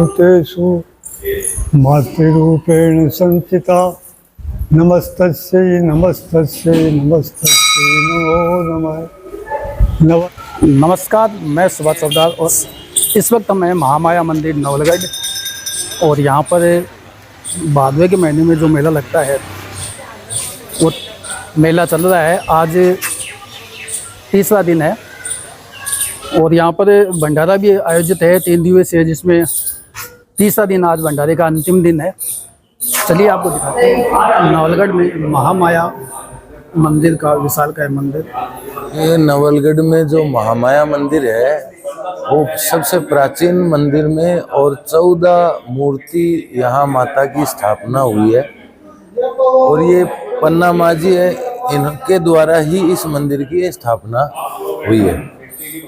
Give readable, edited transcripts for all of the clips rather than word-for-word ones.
भूतेषु मातृरूपेण संस्थिता नमस्तस्यै नमस्तस्यै नमस्तस्यै नमो नमः। नमस्कार, मैं सुभाष सरदार और इस वक्त मैं महामाया मंदिर नवलगढ़ और यहाँ पर भादवे के महीने में जो मेला लगता है वो मेला चल रहा है। आज तीसरा दिन है और यहाँ पर भंडारा भी आयोजित है 3 दिवसीय, जिसमें तीसरा दिन आज भंडारे का अंतिम दिन है। चलिए आपको दिखाते हैं नवलगढ़ में महामाया मंदिर का विशालकाय मंदिर। ये नवलगढ़ में जो महामाया मंदिर है वो सबसे प्राचीन मंदिर में और 14 मूर्ति यहाँ माता की स्थापना हुई है और ये पन्ना माजी है, इनके द्वारा ही इस मंदिर की स्थापना हुई है।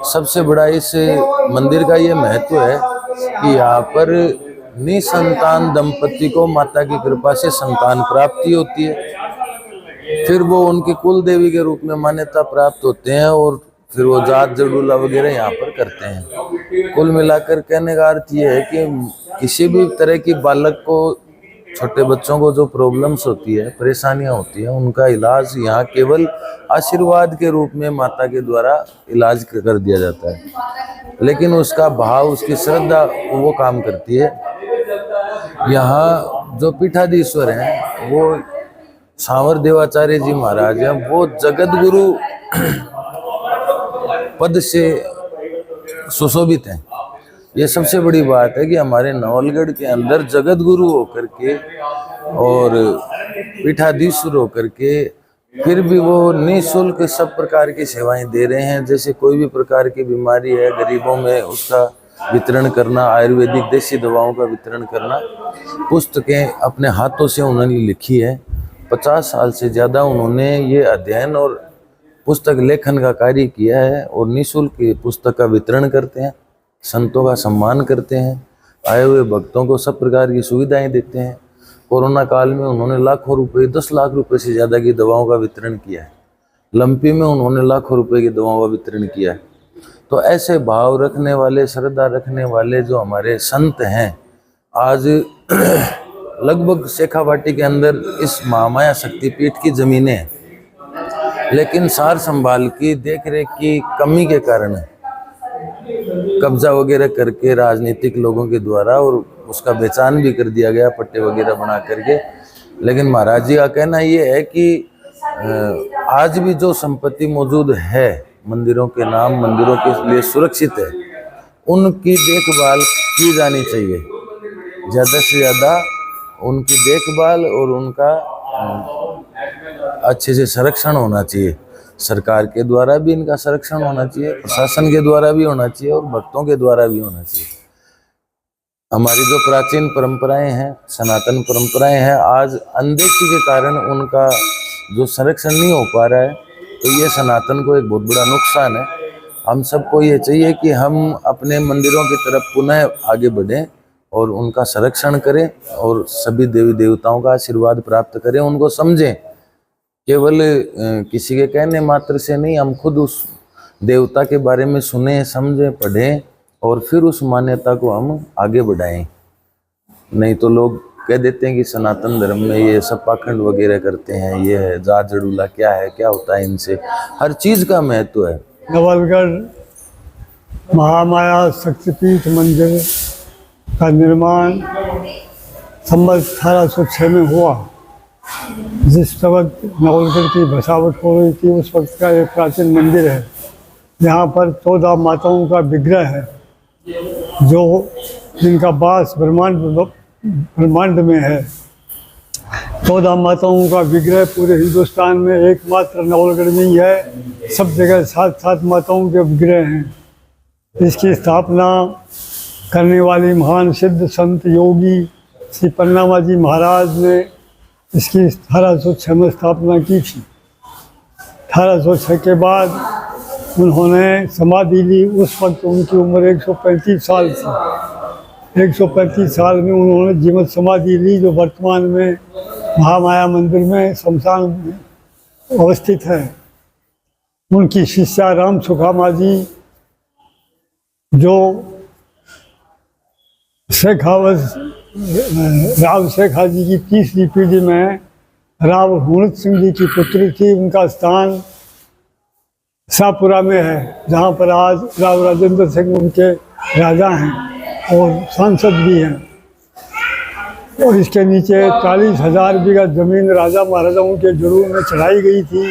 सबसे बड़ा इस मंदिर का ये महत्व है कि यहाँ पर निसंतान दंपति को माता की कृपा से संतान प्राप्ति होती है, फिर वो उनकी कुल देवी के रूप में मान्यता प्राप्त होते हैं और फिर वो जात जड़ूला वगैरह यहाँ पर करते हैं। कुल मिलाकर कहने का अर्थ ये है कि किसी भी तरह की बालक को, छोटे बच्चों को जो प्रॉब्लम्स होती है, परेशानियाँ होती हैं, उनका इलाज यहाँ केवल आशीर्वाद के रूप में माता के द्वारा इलाज कर दिया जाता है, लेकिन उसका भाव, उसकी श्रद्धा वो काम करती है। यहाँ जो पीठाधीश्वर हैं वो सांवर देवाचार्य जी महाराज हैं, वो जगत गुरु पद से सुशोभित हैं। ये सबसे बड़ी बात है कि हमारे नवलगढ़ के अंदर जगत गुरु होकर के और पीठाधीश्वर होकर के फिर भी वो निःशुल्क सब प्रकार की सेवाएं दे रहे हैं। जैसे कोई भी प्रकार की बीमारी है, गरीबों में उसका वितरण करना, आयुर्वेदिक देसी दवाओं का वितरण करना। पुस्तकें अपने हाथों से उन्होंने लिखी है, 50 साल से ज़्यादा उन्होंने ये अध्ययन और पुस्तक लेखन का कार्य किया है और निःशुल्क पुस्तक का वितरण करते हैं, संतों का सम्मान करते हैं, आए हुए भक्तों को सब प्रकार की सुविधाएं देते हैं। कोरोना काल में उन्होंने लाखों रुपए, 10 लाख रुपए से ज़्यादा की दवाओं का वितरण किया है। लंपी में उन्होंने लाखों रुपए की दवाओं का वितरण किया है। तो ऐसे भाव रखने वाले, श्रद्धा रखने वाले जो हमारे संत हैं, आज लगभग शेखावाटी के अंदर इस महामाया शक्तिपीठ की जमीनें हैं, लेकिन सार संभाल की देख रेख की कमी के कारण कब्जा वगैरह करके राजनीतिक लोगों के द्वारा और उसका बेचान भी कर दिया गया, पट्टे वगैरह बना करके। लेकिन महाराज जी का कहना ये है कि आज भी जो संपत्ति मौजूद है, मंदिरों के नाम मंदिरों के लिए सुरक्षित है, उनकी देखभाल की जानी चाहिए। ज़्यादा से ज़्यादा उनकी देखभाल और उनका अच्छे से संरक्षण होना चाहिए। सरकार के द्वारा भी इनका संरक्षण होना चाहिए, प्रशासन के द्वारा भी होना चाहिए और भक्तों के द्वारा भी होना चाहिए। हमारी जो प्राचीन परंपराएं हैं, सनातन परंपराएं हैं, आज अनदेखी के कारण उनका जो संरक्षण नहीं हो पा रहा है, तो ये सनातन को एक बहुत बड़ा नुकसान है। हम सबको ये चाहिए कि हम अपने मंदिरों की तरफ पुनः आगे बढ़ें और उनका संरक्षण करें और सभी देवी देवताओं का आशीर्वाद प्राप्त करें, उनको समझें। केवल किसी के कहने मात्र से नहीं, हम खुद उस देवता के बारे में सुने, समझें, पढ़ें और फिर उस मान्यता को हम आगे बढ़ाएं। नहीं तो लोग कह देते हैं कि सनातन धर्म में ये सब पाखंड वगैरह करते हैं, ये है जात जड़ूला, क्या है, क्या होता है इनसे। हर चीज़ का महत्व है। नवलगढ़ महामाया शक्तिपीठ मंदिर का निर्माण संवत 1806 में हुआ। जिस वक्त नवलगढ़ की बसावट हो रही थी, उस वक्त का एक प्राचीन मंदिर है। यहाँ पर 14 माताओं का विग्रह है, जो जिनका वास ब्रह्मांड में है। 14 माताओं का विग्रह पूरे हिंदुस्तान में एकमात्र नवलगढ़ में ही है। सब जगह 7 माताओं के विग्रह हैं। इसकी स्थापना करने वाली महान सिद्ध संत योगी श्री पन्ना माजी महाराज ने इसकी 1806 में स्थापना की थी। 1806 के बाद उन्होंने समाधि ली। उस वक्त उनकी उम्र 135 साल थी। 135 साल में उन्होंने जीवत समाधि ली, जो वर्तमान में महामाया मंदिर में शमशान में अवस्थित है। उनकी शिष्या राम सुखामा जी, जो शेखावत राव शेखा जी की तीसरी पीढ़ी में राव हुणत सिंह जी की पुत्री थी। उनका स्थान शाहपुरा में है, जहाँ पर आज राव राजेंद्र सिंह उनके राजा हैं और सांसद भी हैं। और इसके नीचे 40,000 बीघा जमीन राजा महाराजाओं के जुर्म में चढ़ाई गई थी।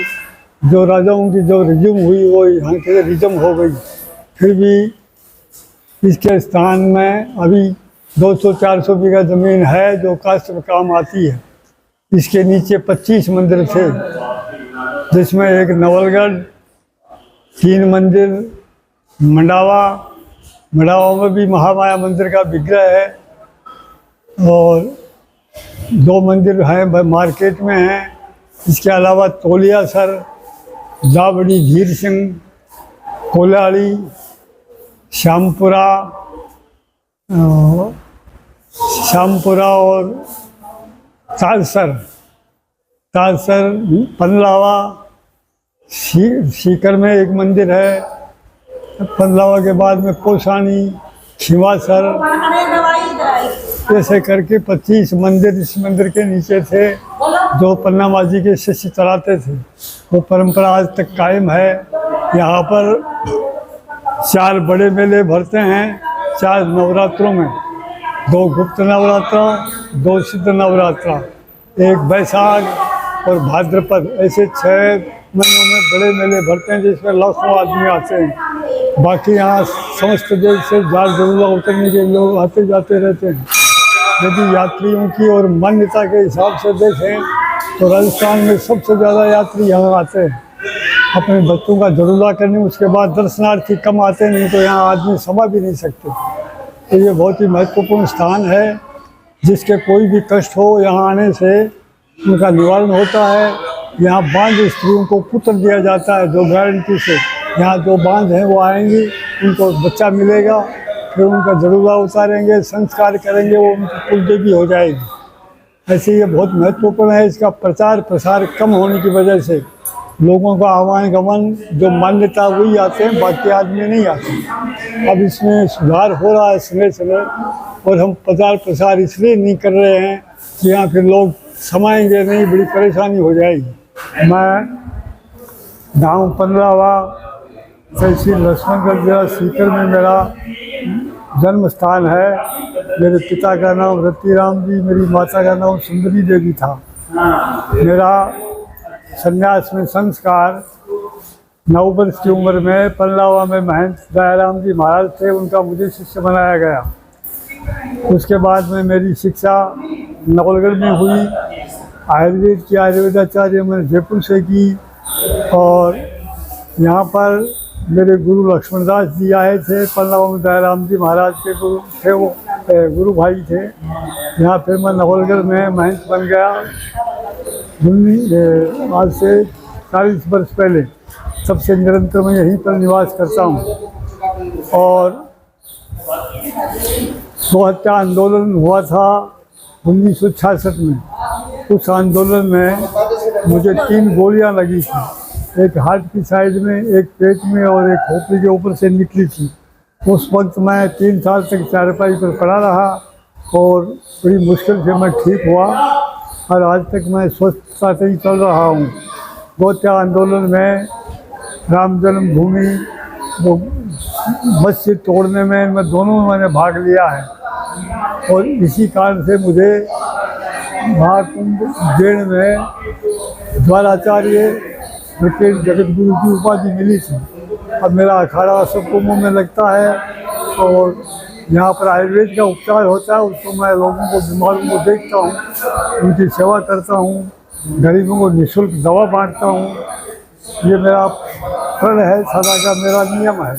जो राजाओं की जो रिज्यूम हुई वो यहाँ के रिज्यूम हो गई। फिर भी इसके स्थान में अभी 200-400 बीघा ज़मीन है जो कास्ट में काम आती है। इसके नीचे 25 मंदिर थे, जिसमें एक नवलगढ़, 3 मंदिर मंडावा में भी महामाया मंदिर का विग्रह है, और 2 मंदिर हैं मार्केट में हैं। इसके अलावा तोलिया सर, जावड़ी धीर सिंह, कोलाड़ी, श्यामपुरा और तालसर, पनलावा, सीकर में एक मंदिर है। पनलावा के बाद में कोसानी, खिवासर, ऐसे करके 25 मंदिर इस मंदिर के नीचे थे जो पन्ना माझी के शिष्य चलाते थे। वो परंपरा आज तक कायम है। यहाँ पर 4 बड़े मेले भरते हैं 4 नवरात्रों में, 2 गुप्त नवरात्रा, 2 सिद्ध नवरात्रा, एक बैसाख और भाद्रपद, ऐसे 6 महीनों में बड़े मेले भरते हैं जिसमें लाखों आदमी आते हैं। बाकी यहाँ समस्त देश से जाल जरूर उतरने के लोग आते जाते रहते हैं। यदि यात्रियों की और मान्यता के हिसाब से देखें तो राजस्थान में सबसे ज़्यादा यात्री यहाँ आते हैं अपने बच्चों का जरूला करने। उसके बाद दर्शनार्थी कम आते, नहीं तो यहाँ आदमी समा भी नहीं सकते। तो ये बहुत ही महत्वपूर्ण स्थान है, जिसके कोई भी कष्ट हो यहाँ आने से उनका निवारण होता है। यहाँ बांझ स्त्रियों को पुत्र दिया जाता है जो गारंटी से, यहाँ जो बांझ हैं वो आएंगी, उनको बच्चा मिलेगा, फिर उनका जरूला उतारेंगे, संस्कार करेंगे, वो उनकी कुलदेवी हो जाएगी। ऐसे ये बहुत महत्वपूर्ण है। इसका प्रचार प्रसार कम होने की वजह से लोगों का आवागमन जो मान्यता वही आते हैं, बाकी आदमी नहीं आते। अब इसमें सुधार हो रहा है समय समय, और हम प्रचार प्रसार इसलिए नहीं कर रहे हैं कि यहाँ फिर लोग समाएंगे नहीं, बड़ी परेशानी हो जाएगी। मैं गाँव पंद्रावा, तहसील लक्ष्मणगढ़, जिला सीकर में मेरा जन्म स्थान है। मेरे पिता का नाम रतिराम जी, मेरी माता का नाम सुंदरी देवी था। मेरा संन्यास में संस्कार 9 वर्ष की उम्र में पल्लावा में महंत दयाराम जी महाराज थे, उनका मुझे शिष्य बनाया गया। उसके बाद में मेरी शिक्षा नवलगढ़ में हुई। आयुर्वेद की आयुर्वेदाचार्य मैंने जयपुर से की, और यहाँ पर मेरे गुरु लक्ष्मणदास जी आए थे। पल्लावा में दयाराम जी महाराज के गुरु थे, वो गुरु भाई थे। यहाँ फिर मैं नवलगढ़ में महंत बन गया आज से 40 वर्ष पहले। तब से निरंतर मैं यहीं पर निवास करता हूँ। और स्वहत्या आंदोलन हुआ था 1966 में। उस आंदोलन में मुझे 3 गोलियां लगी थी, एक हार्ट की साइड में, एक पेट में और एक खोपड़ी के ऊपर से निकली थी। उस वक्त मैं 3 साल तक चारपाई पर पड़ा रहा और बड़ी मुश्किल से मैं ठीक हुआ, और आज तक मैं स्वस्थता से ही चल रहा हूँ। गोत्या आंदोलन में राम जन्मभूमि वो मस्जिद तोड़ने में, मैं दोनों में मैंने भाग लिया है। और इसी कारण से मुझे महाकुंभ उज्जैन में द्वाराचार्य जगत गुरु की उपाधि मिली थी। अब मेरा अखाड़ा सबको मुँह में लगता है, और यहाँ पर आयुर्वेद का उपचार होता है। उसको मैं लोगों को, बीमारों को देखता हूँ, उनकी सेवा करता हूँ, गरीबों को निःशुल्क दवा बांटता हूँ। ये मेरा प्रण है, सदा का मेरा नियम है।